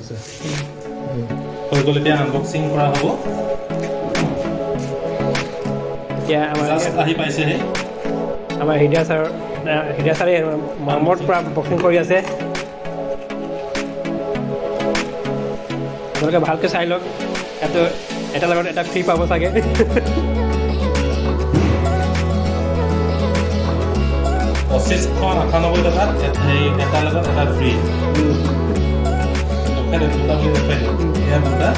আছে হৈ গ'ল এতিয়া আনবক্সিং কৰা হ'ব এতিয়া আমাৰ আহি পাইছেহে আমাৰ হৃদয় ছাৰে মৰমত পৰা বক্সিং কৰি আছে আপোনালোকে ভালকৈ চাই লওক এটা লগত এটা ফ্ৰী পাব চাগে 2598 টকাত এটা লগত এটা ফ্ৰী দুটা বুলি দেখাই দিওঁ এয়া দুটা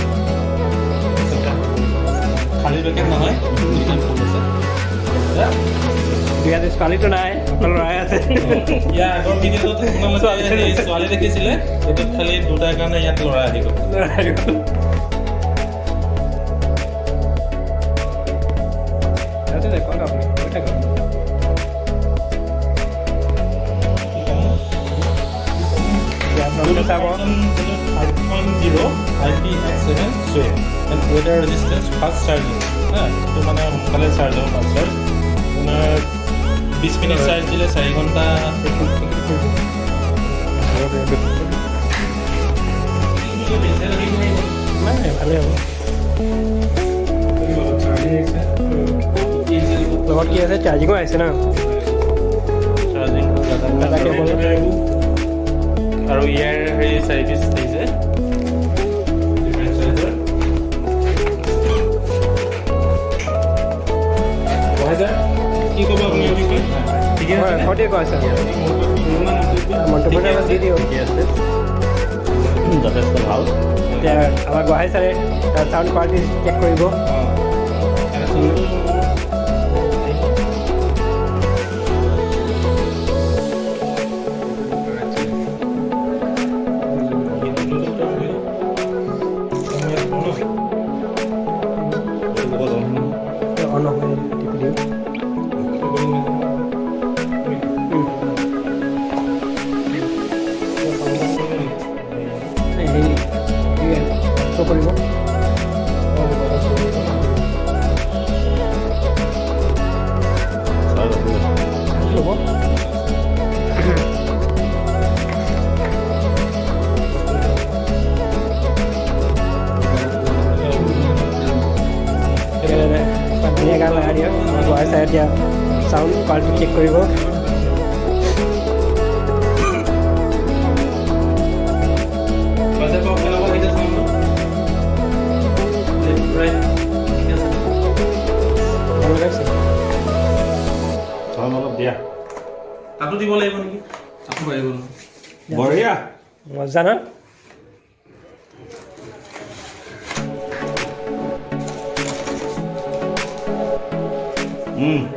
খালী পেকেট নহয় ইয়াত ছোৱালীটো নাই অকল ল'ৰাই আছে ইয়াৰ আগৰ ভিডিঅ'টোত আপোনালোকে ছোৱালী দেখিছিলে এইটোত খালি দুটাৰ কাৰণে ইয়াত ল'ৰা আহি গ'ল water resistance fast charging itu mana kalian charge fast charge benar 20 minit charge দিলে 4 ঘন্টা ভালে হ'ব লগত কি আছে চাৰ্জিঙো আহিছে ন চাৰ্জিং আৰু ইয়াৰ হেৰি চাৰ্ভিচ দিছে কি ক'ব আপুনি ঠিকে আছে সঠিক কৈছে মন্তব্যটো দি দিওঁ যথেষ্ট ভাল এতিয়া আমাৰ গুৱাহাটী ছাৰে তাৰ চাউণ্ড কোৱালিটি চেক কৰিব কৰিব ধুনীয়া গান লগাই দিয়ক গুৱাহাটী ছাৰে এতিয়া চাউণ্ড কোৱালিটি চেক কৰিব দিয়া তাতো দিব লাগিব নেকি তাতো পাৰিব বঢ়িয়া মজা ন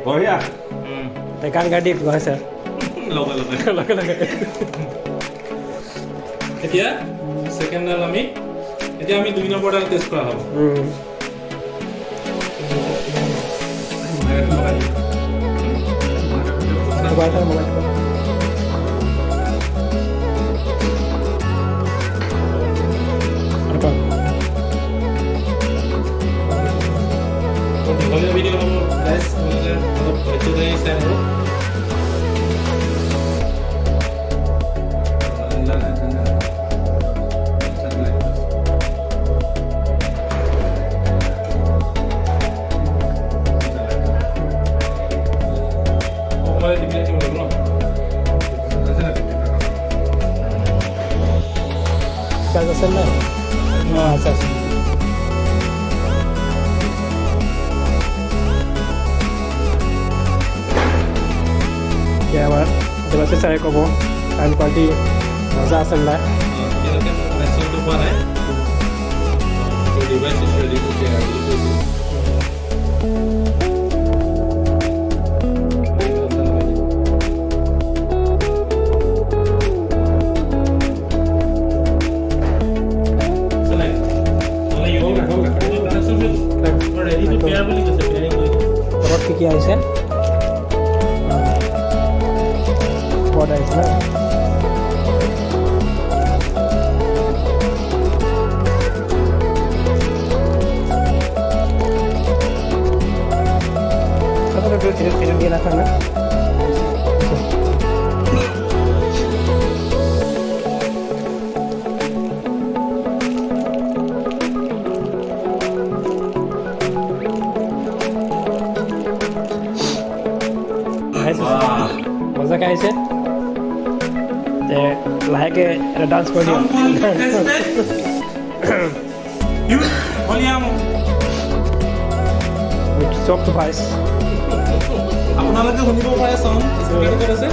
বঢ়িয়া গান গাই দি গুৱাহাটী ছাৰ লগে লগে এতিয়া ছেকেণ্ড ডাল আমি এতিয়া আমি 2 নম্বৰডাল টেষ্ট কৰা হ'ব দীঘলীয়া ভিডিঅ' হ'ব গাইজ আপোনালোকে অলপ ধৈৰ্য ধৰি চাই হ'ব আছে নাই আছে আছে এতিয়া আমাৰ দেৱাশী ছাৰে ক'ব চাউণ্ড কোৱালিটি মজা আছে নাই পোৱা নাই device is ready to care বুলি কৈছে কি কি আহিছে বৰ্ড আহিছে ন মজাকৈ আহিছে তে লাহেকৈ এটা ডান্স কৰি দিওঁ চব ভইচ আপোনালোকে শুনিব পাৰে চাউণ্ড স্পীকাৰ ক'ত আছে